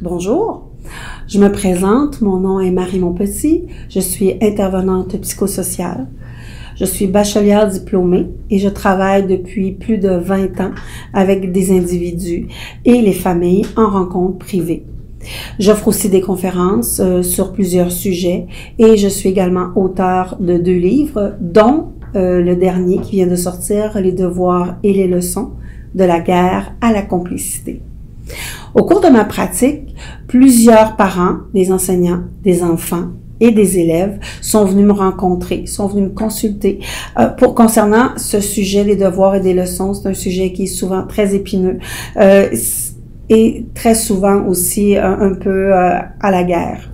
Bonjour, je me présente, mon nom est Marie Montpetit, je suis intervenante psychosociale. Je suis bachelière diplômée et je travaille depuis plus de 20 ans avec des individus et les familles en rencontre privée. J'offre aussi des conférences sur plusieurs sujets et je suis également auteure de 2 livres, dont le dernier qui vient de sortir, Les devoirs et les leçons, de la guerre à la complicité. Au cours de ma pratique, plusieurs parents, des enseignants, des enfants et des élèves sont venus me rencontrer, sont venus me consulter concernant ce sujet des devoirs et des leçons. C'est un sujet qui est souvent très épineux et très souvent aussi un peu à la guerre.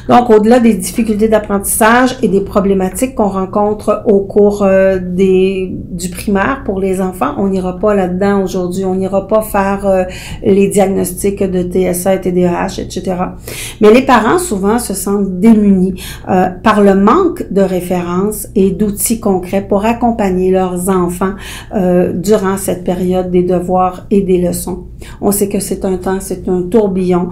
Donc, au-delà des difficultés d'apprentissage et des problématiques qu'on rencontre au cours du primaire pour les enfants, on n'ira pas là-dedans aujourd'hui, on n'ira pas faire les diagnostics de TSA et TDAH, etc. Mais les parents, souvent, se sentent démunis par le manque de références et d'outils concrets pour accompagner leurs enfants durant cette période des devoirs et des leçons. On sait que c'est un temps, c'est un tourbillon,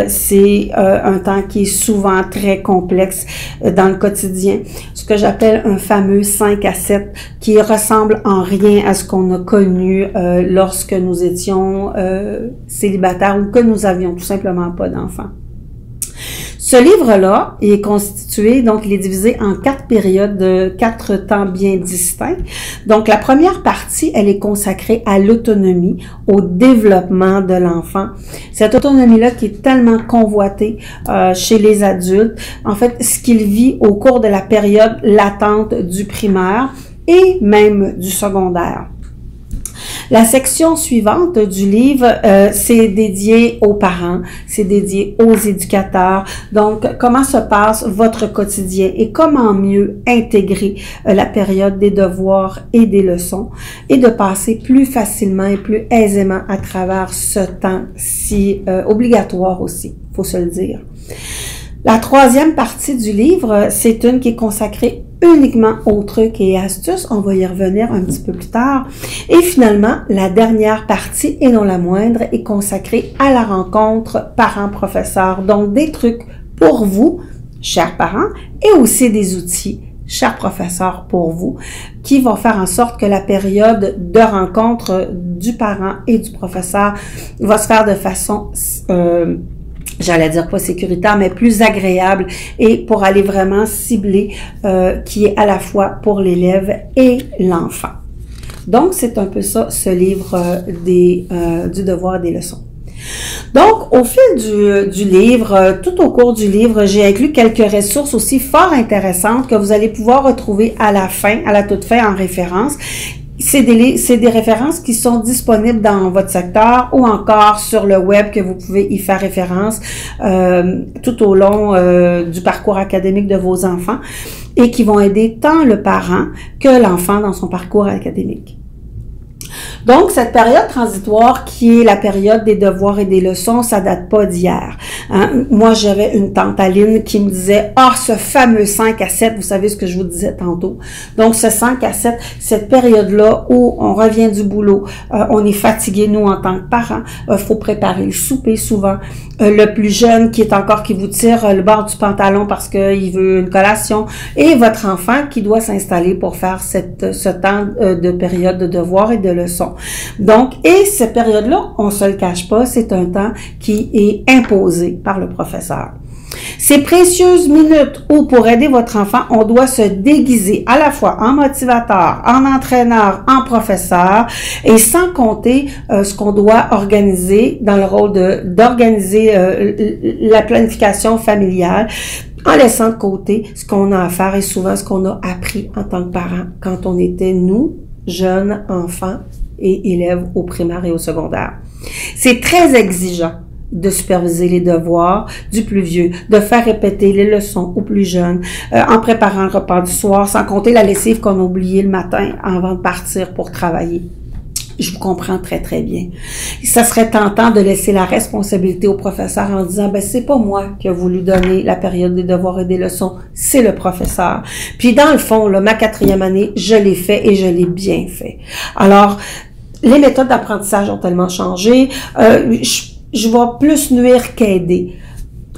c'est un temps qui est souvent très complexe dans le quotidien. Ce que j'appelle un fameux 5 à 7 qui ressemble en rien à ce qu'on a connu lorsque nous étions célibataires ou que nous avions tout simplement pas d'enfants. Ce livre-là est constitué, donc il est divisé en 4 périodes de 4 temps bien distincts. Donc la première partie, elle est consacrée à l'autonomie, au développement de l'enfant. Cette autonomie-là qui est tellement convoitée chez les adultes, en fait, ce qu'il vit au cours de la période latente du primaire et même du secondaire. La section suivante du livre, c'est dédié aux parents, c'est dédié aux éducateurs. Donc, comment se passe votre quotidien et comment mieux intégrer la période des devoirs et des leçons et de passer plus facilement et plus aisément à travers ce temps si obligatoire aussi, faut se le dire. La troisième partie du livre, c'est une qui est consacrée uniquement aux trucs et astuces. On va y revenir un petit peu plus tard. Et finalement, la dernière partie, et non la moindre, est consacrée à la rencontre parents-professeurs. Donc, des trucs pour vous, chers parents, et aussi des outils, chers professeurs, pour vous, qui vont faire en sorte que la période de rencontre du parent et du professeur va se faire de façon j'allais dire pas sécuritaire, mais plus agréable et pour aller vraiment cibler qui est à la fois pour l'élève et l'enfant. Donc, c'est un peu ça, ce livre du devoir et des leçons. Donc, au fil du livre, tout au cours du livre, j'ai inclus quelques ressources aussi fort intéressantes que vous allez pouvoir retrouver à la fin, à la toute fin en référence. C'est des références qui sont disponibles dans votre secteur ou encore sur le web que vous pouvez y faire référence tout au long du parcours académique de vos enfants et qui vont aider tant le parent que l'enfant dans son parcours académique. Donc, cette période transitoire qui est la période des devoirs et des leçons, ça date pas d'hier. Hein? Moi, j'avais une tante Aline qui me disait « Ah, ce fameux 5 à 7, vous savez ce que je vous disais tantôt. » Donc, ce 5 à 7, cette période-là où on revient du boulot, on est fatigué, nous, en tant que parents, faut préparer le souper souvent. Le plus jeune qui vous tire le bord du pantalon parce qu'il veut une collation et votre enfant qui doit s'installer pour faire ce temps de période de devoirs et de leçons. Donc, et cette période-là, on se le cache pas, c'est un temps qui est imposé par le professeur. Ces précieuses minutes où, pour aider votre enfant, on doit se déguiser à la fois en motivateur, en entraîneur, en professeur, et sans compter ce qu'on doit organiser dans le rôle d'organiser la planification familiale, en laissant de côté ce qu'on a à faire et souvent ce qu'on a appris en tant que parents quand on était, nous, jeunes enfants et élèves au primaire et au secondaire. C'est très exigeant de superviser les devoirs du plus vieux, de faire répéter les leçons aux plus jeunes, en préparant le repas du soir, sans compter la lessive qu'on a oubliée le matin avant de partir pour travailler. Je vous comprends très, très bien. Ça serait tentant de laisser la responsabilité au professeur en disant, ben, c'est pas moi qui a voulu donner la période des devoirs et des leçons, c'est le professeur. Puis, dans le fond, là, ma 4e année, je l'ai fait et je l'ai bien fait. Alors, les méthodes d'apprentissage ont tellement changé. je vais plus nuire qu'aider.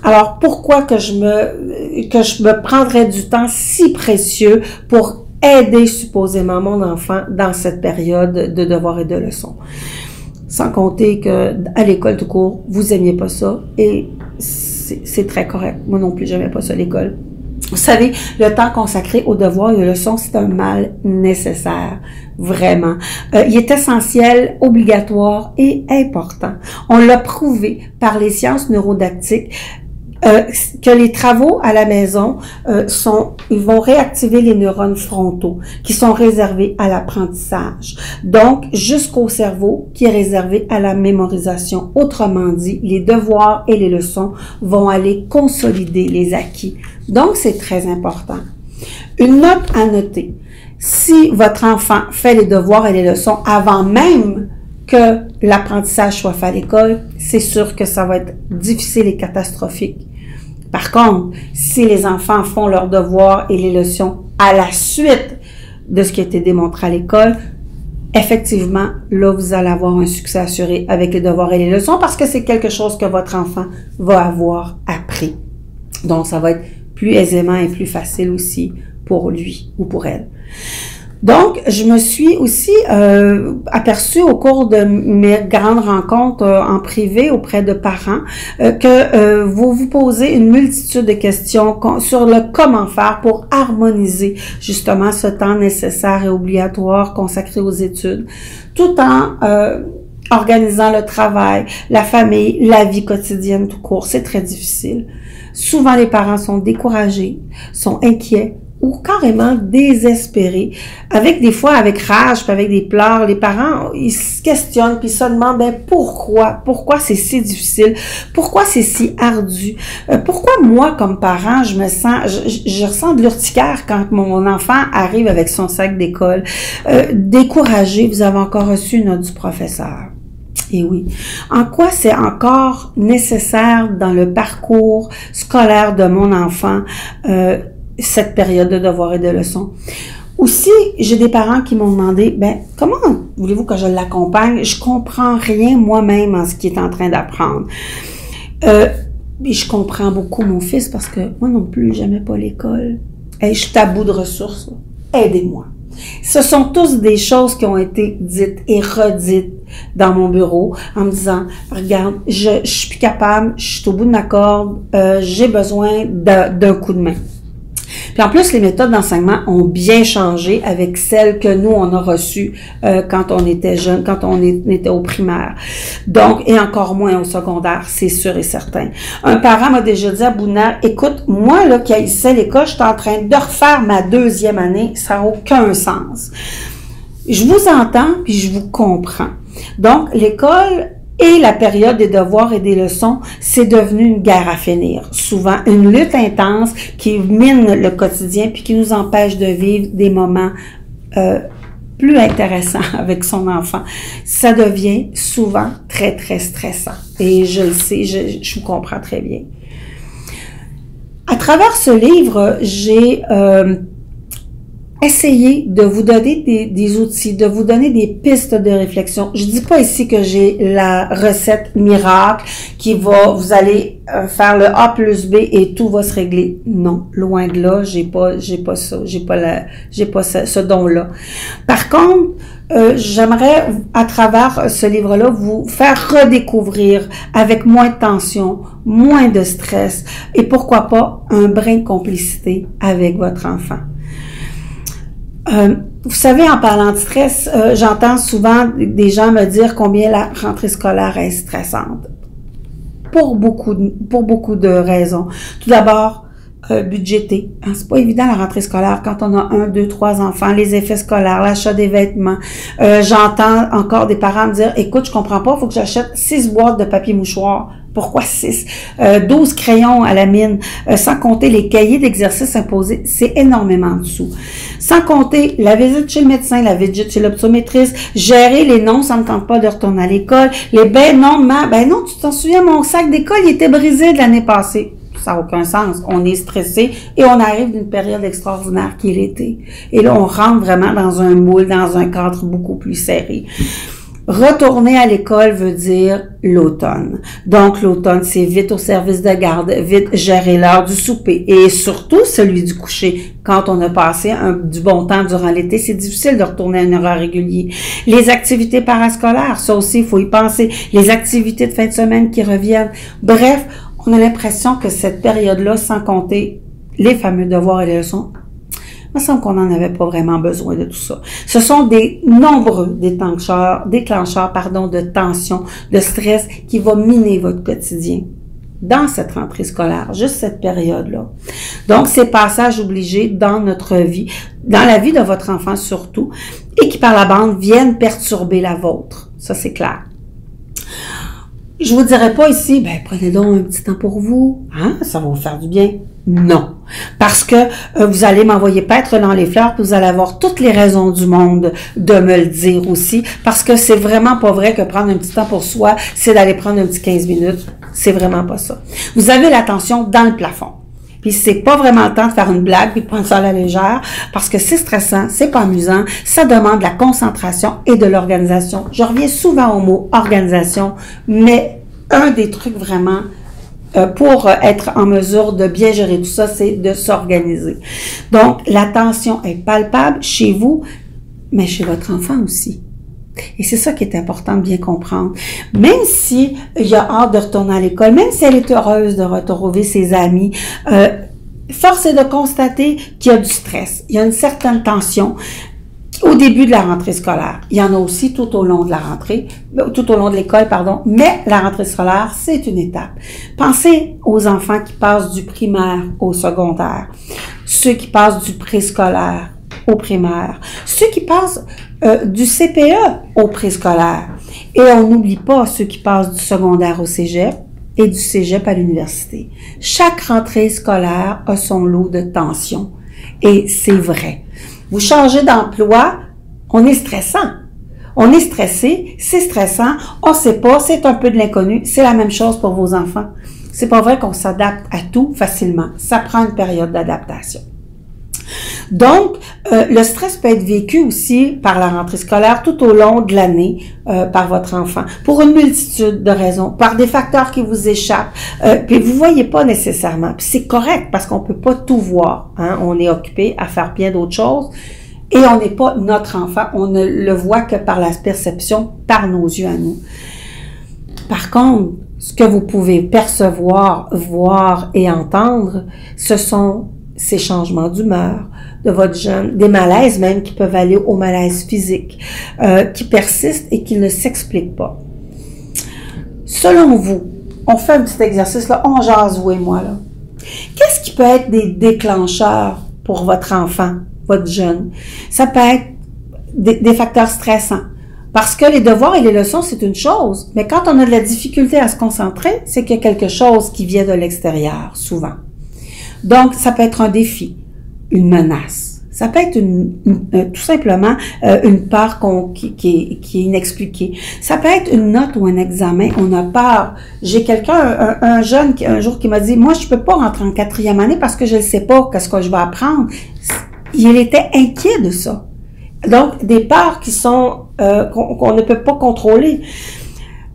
Alors, pourquoi que je me prendrais du temps si précieux pour aider supposément mon enfant dans cette période de devoirs et de leçons? Sans compter que à l'école tout court, vous aimiez pas ça et c'est très correct. Moi non plus, j'aimais pas ça à l'école. Vous savez, le temps consacré aux devoirs et aux leçons, c'est un mal nécessaire, vraiment. Il est essentiel, obligatoire et important. On l'a prouvé par les sciences neurodactiques que les travaux à la maison ils vont réactiver les neurones frontaux qui sont réservés à l'apprentissage. Donc, jusqu'au cerveau qui est réservé à la mémorisation. Autrement dit, les devoirs et les leçons vont aller consolider les acquis. Donc, c'est très important. Une note à noter. Si votre enfant fait les devoirs et les leçons avant même que l'apprentissage soit fait à l'école, c'est sûr que ça va être difficile et catastrophique. Par contre, si les enfants font leurs devoirs et les leçons à la suite de ce qui a été démontré à l'école, effectivement, là, vous allez avoir un succès assuré avec les devoirs et les leçons parce que c'est quelque chose que votre enfant va avoir appris. Donc, ça va être plus aisément et plus facile aussi pour lui ou pour elle. Donc, je me suis aussi aperçue au cours de mes grandes rencontres en privé auprès de parents que vous vous posez une multitude de questions sur le comment faire pour harmoniser justement ce temps nécessaire et obligatoire consacré aux études, tout en organisant le travail, la famille, la vie quotidienne tout court. C'est très difficile. Souvent, les parents sont découragés, sont inquiets, ou carrément désespérés, avec rage, puis avec des pleurs. Les parents, ils se questionnent, puis ils se demandent, ben pourquoi c'est si difficile, pourquoi c'est si ardu, pourquoi moi, comme parent, je ressens de l'urticaire quand mon enfant arrive avec son sac d'école. Découragé, vous avez encore reçu une note du professeur. Et oui. En quoi c'est encore nécessaire dans le parcours scolaire de mon enfant, cette période de devoirs et de leçons? Aussi, j'ai des parents qui m'ont demandé, comment voulez-vous que je l'accompagne? Je comprends rien moi-même en ce qu'il est en train d'apprendre. Et je comprends beaucoup mon fils parce que moi non plus, j'aimais pas l'école. Je suis à bout de ressources. Aidez-moi. Ce sont tous des choses qui ont été dites et redites dans mon bureau en me disant, regarde, je suis plus capable, je suis au bout de ma corde, j'ai besoin d'un coup de main. Puis en plus, les méthodes d'enseignement ont bien changé avec celles que nous, on a reçues quand on était jeune, quand on était au primaire. Donc, et encore moins au secondaire, c'est sûr et certain. Un parent m'a déjà dit à Bouna, écoute, moi, là, qui haïssais l'école, je suis en train de refaire ma 2e année, ça n'a aucun sens. Je vous entends, puis je vous comprends. Donc, l'école et la période des devoirs et des leçons, c'est devenu une guerre à finir. Souvent, une lutte intense qui mine le quotidien puis qui nous empêche de vivre des moments plus intéressants avec son enfant. Ça devient souvent très, très stressant. Et je le sais, je vous comprends très bien. À travers ce livre, j'ai essayez de vous donner des outils, de vous donner des pistes de réflexion. Je dis pas ici que j'ai la recette miracle qui vous allez faire le A plus B et tout va se régler. Non, loin de là, j'ai pas ça, j'ai pas ce don-là. Par contre, j'aimerais, à travers ce livre-là, vous faire redécouvrir avec moins de tension, moins de stress et pourquoi pas un brin de complicité avec votre enfant. Vous savez, en parlant de stress, j'entends souvent des gens me dire combien la rentrée scolaire est stressante. Pour beaucoup de raisons. Tout d'abord, budgéter. C'est pas évident la rentrée scolaire quand on a 1, 2, 3 enfants, les effets scolaires, l'achat des vêtements. J'entends encore des parents me dire, écoute, je comprends pas, il faut que j'achète 6 boîtes de papier mouchoir. Pourquoi 6? 12 crayons à la mine, sans compter les cahiers d'exercices imposés, c'est énormément de sous. Sans compter la visite chez le médecin, la visite chez l'optométriste, gérer les non, ça ne me tente pas de retourner à l'école, les non, tu t'en souviens, mon sac d'école, il était brisé de l'année passée. Ça n'a aucun sens. On est stressé et on arrive d'une période extraordinaire qui est l'été. Et là, on rentre vraiment dans un moule, dans un cadre beaucoup plus serré. Retourner à l'école veut dire l'automne. Donc, l'automne, c'est vite au service de garde, vite gérer l'heure du souper et surtout celui du coucher. Quand on a passé du bon temps durant l'été, c'est difficile de retourner à un horaire régulier. Les activités parascolaires, ça aussi, il faut y penser. Les activités de fin de semaine qui reviennent. Bref, on a l'impression que cette période-là, sans compter les fameux devoirs et les leçons, il me semble qu'on n'en avait pas vraiment besoin de tout ça. Ce sont des nombreux déclencheurs de tension, de stress qui vont miner votre quotidien dans cette rentrée scolaire, juste cette période-là. Donc, ces passages obligés dans notre vie, dans la vie de votre enfant surtout, et qui par la bande viennent perturber la vôtre. Ça, c'est clair. Je vous dirais pas ici, ben prenez donc un petit temps pour vous, hein, ça va vous faire du bien. Non, parce que vous allez m'envoyer paître dans les fleurs, puis vous allez avoir toutes les raisons du monde de me le dire aussi, parce que c'est vraiment pas vrai que prendre un petit temps pour soi, c'est d'aller prendre un petit 15 minutes. C'est vraiment pas ça. Vous avez l'attention dans le plafond. Puis c'est pas vraiment le temps de faire une blague puis de prendre ça à la légère parce que c'est stressant, c'est pas amusant, ça demande de la concentration et de l'organisation. Je reviens souvent au mot organisation, mais un des trucs vraiment pour être en mesure de bien gérer tout ça, c'est de s'organiser. Donc, l'attention est palpable chez vous, mais chez votre enfant aussi. Et c'est ça qui est important de bien comprendre. Même si il y a hâte de retourner à l'école, même si elle est heureuse de retrouver ses amis, force est de constater qu'il y a du stress, il y a une certaine tension au début de la rentrée scolaire. Il y en a aussi tout au long de la rentrée, tout au long de l'école, pardon, mais la rentrée scolaire, c'est une étape. Pensez aux enfants qui passent du primaire au secondaire, ceux qui passent du préscolaire au primaire, ceux qui passent du CPE au préscolaire. Et on n'oublie pas ceux qui passent du secondaire au cégep et du cégep à l'université. Chaque rentrée scolaire a son lot de tensions. Et c'est vrai. Vous changez d'emploi, on est stressant. On est stressé, c'est stressant, on sait pas, c'est un peu de l'inconnu. C'est la même chose pour vos enfants. C'est pas vrai qu'on s'adapte à tout facilement. Ça prend une période d'adaptation. Donc, le stress peut être vécu aussi par la rentrée scolaire tout au long de l'année par votre enfant, pour une multitude de raisons, par des facteurs qui vous échappent, puis vous voyez pas nécessairement. Puis c'est correct parce qu'on peut pas tout voir, hein? On est occupé à faire bien d'autres choses et on n'est pas notre enfant, on ne le voit que par la perception, par nos yeux à nous. Par contre, ce que vous pouvez percevoir, voir et entendre, ce sont ces changements d'humeur de votre jeune, des malaises même qui peuvent aller au malaise physique, qui persistent et qui ne s'expliquent pas. Selon vous, on fait un petit exercice là, on jase vous et moi là. Qu'est-ce qui peut être des déclencheurs pour votre enfant, votre jeune? Ça peut être des facteurs stressants. Parce que les devoirs et les leçons, c'est une chose, mais quand on a de la difficulté à se concentrer, c'est qu'il y a quelque chose qui vient de l'extérieur, souvent. Donc, ça peut être un défi, une menace. Ça peut être tout simplement une peur qui est inexpliquée. Ça peut être une note ou un examen. On a peur. J'ai quelqu'un, un jeune, un jour qui m'a dit, moi, je peux pas rentrer en 4e année parce que je ne sais pas qu'est-ce que je vais apprendre. Il était inquiet de ça. Donc, des peurs qui sont qu'on ne peut pas contrôler.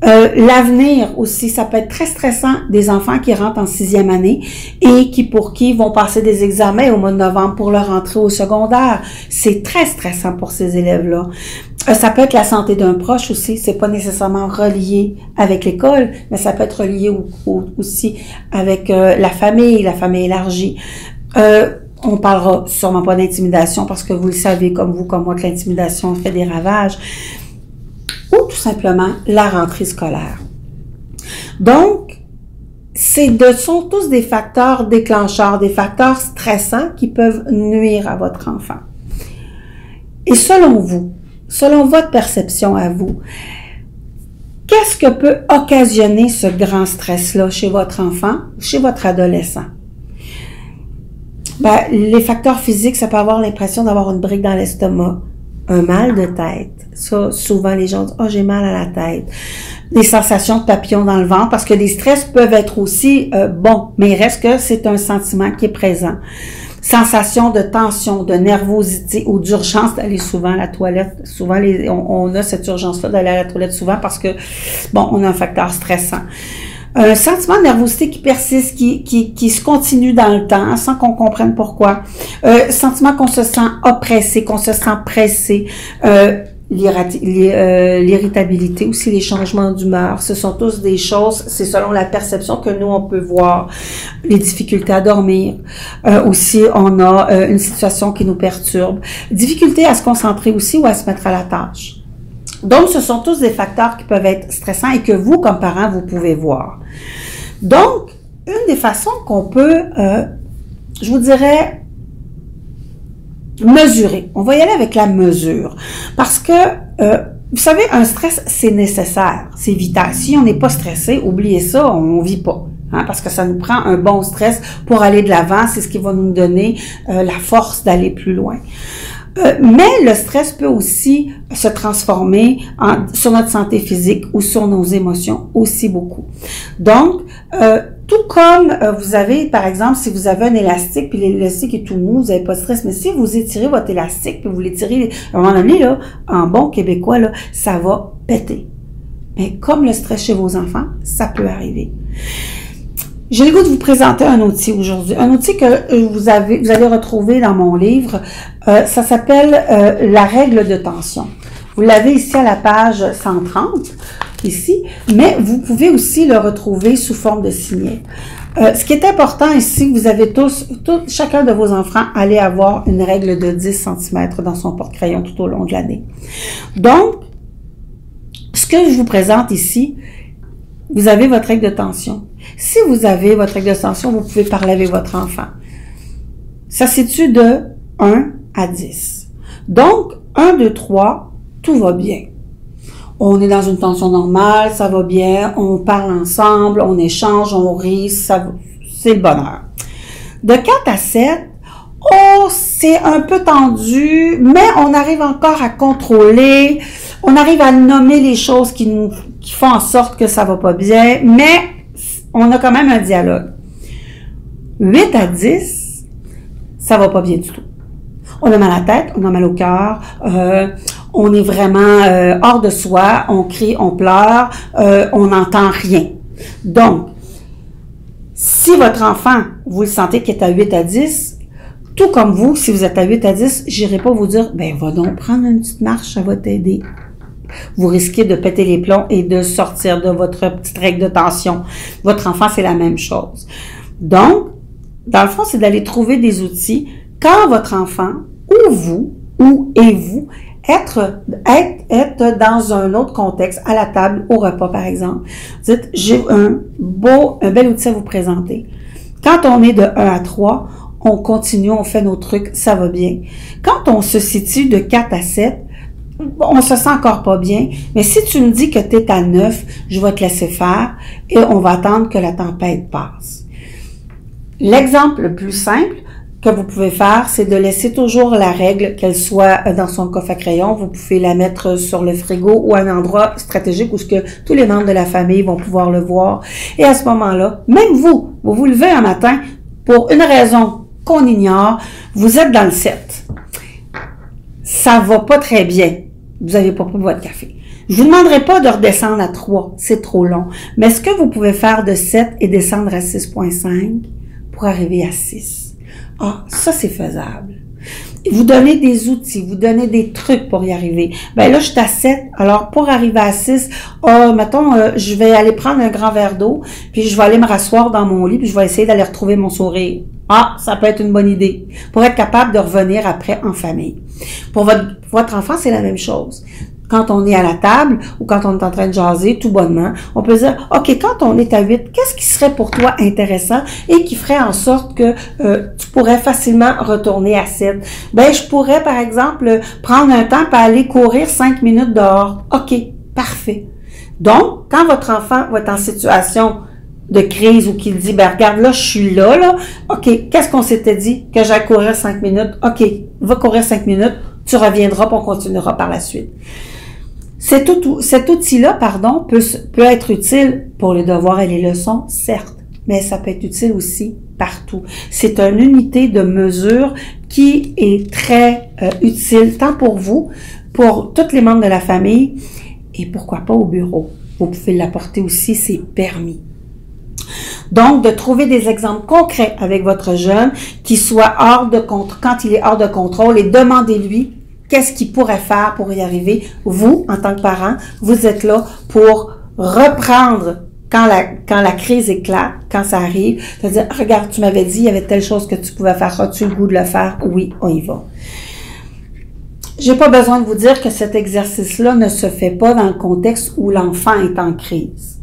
L'avenir aussi, ça peut être très stressant des enfants qui rentrent en 6e année et pour qui vont passer des examens au mois de novembre pour leur entrée au secondaire. C'est très stressant pour ces élèves-là. Ça peut être la santé d'un proche aussi, c'est pas nécessairement relié avec l'école, mais ça peut être relié aussi avec la famille élargie. On parlera sûrement pas d'intimidation parce que vous le savez comme vous, comme moi, que l'intimidation fait des ravages. Ou tout simplement la rentrée scolaire. Donc, ce sont tous des facteurs déclencheurs, des facteurs stressants qui peuvent nuire à votre enfant. Et selon vous, selon votre perception à vous, qu'est-ce que peut occasionner ce grand stress-là chez votre enfant, chez votre adolescent? Ben, les facteurs physiques, ça peut avoir l'impression d'avoir une brique dans l'estomac, un mal de tête. Ça, souvent, les gens disent « Oh, j'ai mal à la tête ». Des sensations de papillons dans le ventre, parce que les stress peuvent être aussi bons, mais il reste que c'est un sentiment qui est présent. sensation de tension, de nervosité ou d'urgence d'aller souvent à la toilette. Souvent, on a cette urgence-là d'aller à la toilette souvent parce que, bon, on a un facteur stressant. Un sentiment de nervosité qui persiste, qui se continue dans le temps, sans qu'on comprenne pourquoi. Sentiment qu'on se sent oppressé, qu'on se sent pressé. L'irritabilité, aussi les changements d'humeur. Ce sont tous des choses, c'est selon la perception que nous, on peut voir. Les difficultés à dormir. Aussi, on a une situation qui nous perturbe. Difficulté à se concentrer aussi ou à se mettre à la tâche. Donc, ce sont tous des facteurs qui peuvent être stressants et que vous, comme parents, vous pouvez voir. Donc, une des façons qu'on peut, je vous dirais, mesurer. On va y aller avec la mesure. Parce que, vous savez, un stress, c'est nécessaire. C'est vital. Si on n'est pas stressé, oubliez ça, on vit pas. Hein, parce que ça nous prend un bon stress pour aller de l'avant. C'est ce qui va nous donner la force d'aller plus loin. Mais le stress peut aussi se transformer sur notre santé physique ou sur nos émotions aussi beaucoup. Donc, tout comme vous avez, par exemple, si vous avez un élastique, puis l'élastique est tout mou, vous n'avez pas de stress, mais si vous étirez votre élastique, puis vous l'étirez, à un moment donné, là, en bon québécois, là, ça va péter. Mais comme le stress chez vos enfants, ça peut arriver. J'ai le goût de vous présenter un outil aujourd'hui. Un outil que vous allez retrouver dans mon livre. Ça s'appelle la règle de tension. Vous l'avez ici à la page 130, ici, mais vous pouvez aussi le retrouver sous forme de signet. Ce qui est important ici, vous avez chacun de vos enfants allez avoir une règle de 10 cm dans son porte-crayon tout au long de l'année. Donc, ce que je vous présente ici, vous avez votre règle de tension. Si vous avez votre règle de tension, vous pouvez parler avec votre enfant. Ça se situe de 1 à 10. Donc, 1, 2, 3, tout va bien. On est dans une tension normale, ça va bien, on parle ensemble, on échange, on rit, c'est le bonheur. De 4 à 7, oh, c'est un peu tendu, mais on arrive encore à contrôler, on arrive à nommer les choses qui font en sorte que ça va pas bien, mais on a quand même un dialogue. 8 à 10, ça va pas bien du tout. On a mal à la tête, on a mal au cœur, on est vraiment hors de soi, on crie, on pleure, on n'entend rien. Donc, si votre enfant, vous le sentez qu'il est à 8 à 10, tout comme vous, si vous êtes à 8 à 10, j'irai pas vous dire, ben va donc prendre une petite marche, ça va t'aider. Vous risquez de péter les plombs et de sortir de votre petite règle de tension. Votre enfant, c'est la même chose. Donc, dans le fond, c'est d'aller trouver des outils quand votre enfant, ou vous, être dans un autre contexte, à la table, au repas, par exemple. Dites, j'ai un bel outil à vous présenter. Quand on est de 1 à 3, on continue, on fait nos trucs, ça va bien. Quand on se situe de 4 à 7, on se sent encore pas bien, mais si tu me dis que tu es à 9, je vais te laisser faire et on va attendre que la tempête passe. L'exemple le plus simple que vous pouvez faire, c'est de laisser toujours la règle, qu'elle soit dans son coffre à crayon. Vous pouvez la mettre sur le frigo ou à un endroit stratégique où tous les membres de la famille vont pouvoir le voir. Et à ce moment-là, même vous levez un matin pour une raison qu'on ignore, vous êtes dans le 7. Ça va pas très bien. Vous n'avez pas pris votre café. Je vous demanderai pas de redescendre à 3, c'est trop long. Mais ce que vous pouvez faire de 7 et descendre à 6,5 pour arriver à 6. Ah, ça c'est faisable. Vous donnez des outils, vous donnez des trucs pour y arriver. Ben là, je suis à 7, alors pour arriver à 6, mettons, je vais aller prendre un grand verre d'eau, puis je vais aller me rasseoir dans mon lit, puis je vais essayer d'aller retrouver mon sourire. Ah, ça peut être une bonne idée, pour être capable de revenir après en famille. Pour votre enfant, c'est la même chose. Quand on est à la table ou quand on est en train de jaser tout bonnement, on peut dire, OK, quand on est à 8, qu'est-ce qui serait pour toi intéressant et qui ferait en sorte que tu pourrais facilement retourner à 7? Ben, je pourrais, par exemple, prendre un temps pour aller courir 5 minutes dehors. OK, parfait. Donc, quand votre enfant va être en situation de crise ou qu'il dit, ben regarde là, je suis là, OK, qu'est-ce qu'on s'était dit? Que j'aille courir 5 minutes. OK, va courir 5 minutes, tu reviendras, puis on continuera par la suite. Cet outil-là, peut être utile pour les devoirs et les leçons, certes, mais ça peut être utile aussi partout. C'est une unité de mesure qui est très utile, tant pour vous, pour tous les membres de la famille, et pourquoi pas au bureau. Vous pouvez l'apporter aussi, c'est permis. Donc, de trouver des exemples concrets avec votre jeune qui soit hors de contrôle, quand il est hors de contrôle, et demandez-lui qu'est-ce qu'il pourrait faire pour y arriver. Vous, en tant que parent, vous êtes là pour reprendre quand la crise éclate, quand ça arrive, c'est-à-dire, regarde, tu m'avais dit, il y avait telle chose que tu pouvais faire, as-tu le goût de le faire? Oui, on y va. J'ai pas besoin de vous dire que cet exercice-là ne se fait pas dans le contexte où l'enfant est en crise.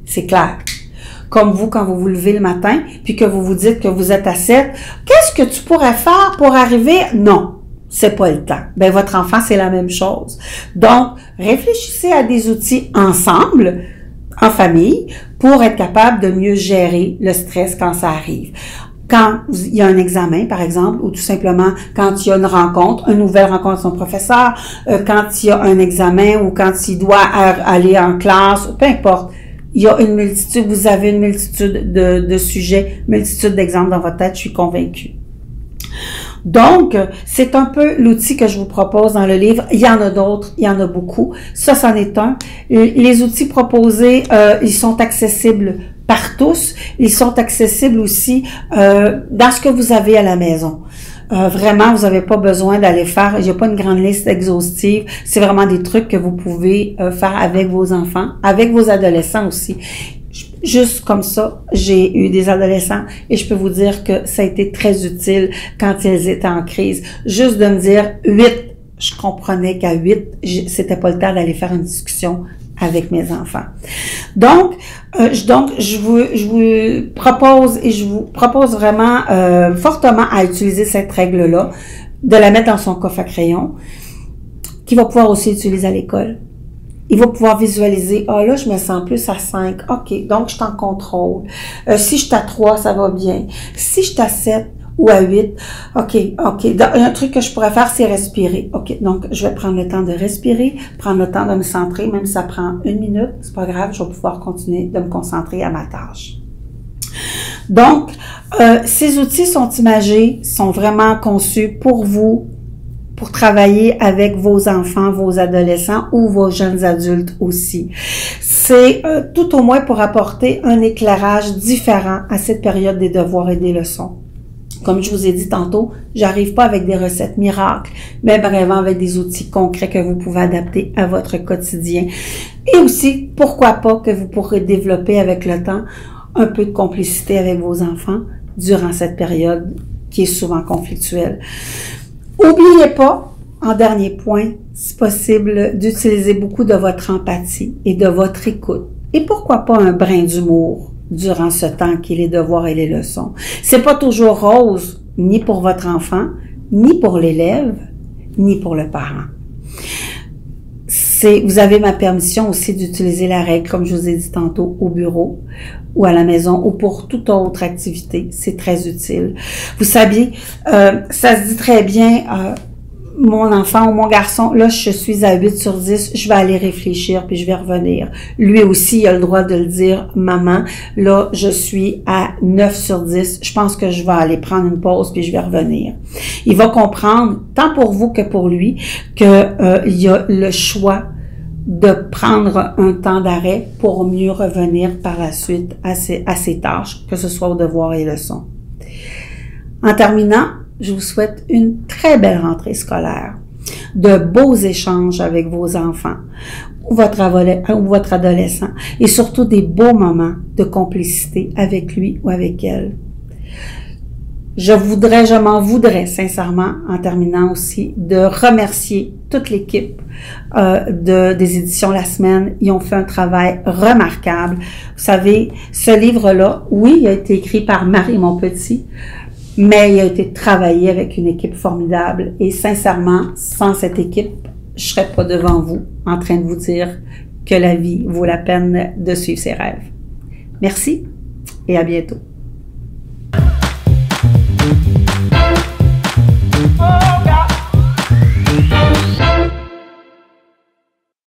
C'est clair. Comme vous, quand vous vous levez le matin, puis que vous vous dites que vous êtes à 7, qu'est-ce que tu pourrais faire pour arriver? Non, c'est pas le temps. Ben, votre enfant, c'est la même chose. Donc, réfléchissez à des outils ensemble, en famille, pour être capable de mieux gérer le stress quand ça arrive. Quand il y a un examen, par exemple, ou tout simplement quand il y a une rencontre, une nouvelle rencontre avec son professeur, quand il y a un examen ou quand il doit aller en classe, peu importe. Il y a une multitude, vous avez une multitude de sujets, multitude d'exemples dans votre tête, je suis convaincue. Donc, c'est un peu l'outil que je vous propose dans le livre. Il y en a d'autres, il y en a beaucoup. Ça, c'en est un. Les outils proposés, ils sont accessibles par tous. Ils sont accessibles aussi dans ce que vous avez à la maison. Vraiment, vous n'avez pas besoin d'aller faire, il n'y a pas une grande liste exhaustive. C'est vraiment des trucs que vous pouvez faire avec vos enfants, avec vos adolescents aussi. Juste comme ça, j'ai eu des adolescents et je peux vous dire que ça a été très utile quand ils étaient en crise. Juste de me dire 8, je comprenais qu'à 8, c'était pas le temps d'aller faire une discussion avec mes enfants. Donc, je vous propose et je vous propose vraiment fortement à utiliser cette règle-là, de la mettre dans son coffre à crayon, qu'il va pouvoir aussi utiliser à l'école. Il va pouvoir visualiser, ah là, je me sens plus à 5, ok, donc je suis en contrôle. Si je suis à 3, ça va bien. Si je suis à 7 ou à 8, ok. Un truc que je pourrais faire, c'est respirer. Ok, donc je vais prendre le temps de respirer, prendre le temps de me centrer, même si ça prend 1 minute, c'est pas grave, je vais pouvoir continuer de me concentrer à ma tâche. Donc, ces outils sont imagés, sont vraiment conçus pour vous, pour travailler avec vos enfants, vos adolescents ou vos jeunes adultes aussi. C'est tout au moins pour apporter un éclairage différent à cette période des devoirs et des leçons. Comme je vous ai dit tantôt, j'arrive pas avec des recettes miracles, mais vraiment avec des outils concrets que vous pouvez adapter à votre quotidien. Et aussi, pourquoi pas que vous pourrez développer avec le temps un peu de complicité avec vos enfants durant cette période qui est souvent conflictuelle. N'oubliez pas, en dernier point, si possible, d'utiliser beaucoup de votre empathie et de votre écoute. Et pourquoi pas un brin d'humour durant ce temps qui est les devoirs et les leçons. C'est pas toujours rose, ni pour votre enfant, ni pour l'élève, ni pour le parent. Vous avez ma permission aussi d'utiliser la règle, comme je vous ai dit tantôt, au bureau ou à la maison ou pour toute autre activité. C'est très utile. Vous saviez, ça se dit très bien, mon enfant ou mon garçon, là, je suis à 8 sur 10, je vais aller réfléchir puis je vais revenir. Lui aussi, il a le droit de le dire, maman, là, je suis à 9 sur 10, je pense que je vais aller prendre une pause puis je vais revenir. Il va comprendre, tant pour vous que pour lui, que il y a le choix de prendre un temps d'arrêt pour mieux revenir par la suite à ses tâches, que ce soit aux devoirs et leçons. En terminant, je vous souhaite une très belle rentrée scolaire, de beaux échanges avec vos enfants ou votre adolescent et surtout des beaux moments de complicité avec lui ou avec elle. Je m'en voudrais sincèrement, en terminant aussi, de remercier toute l'équipe des éditions La Semaine. Ils ont fait un travail remarquable. Vous savez, ce livre-là, oui, il a été écrit par Marie Montpetit, mais il a été travaillé avec une équipe formidable. Et sincèrement, sans cette équipe, je serais pas devant vous en train de vous dire que la vie vaut la peine de suivre ses rêves. Merci et à bientôt.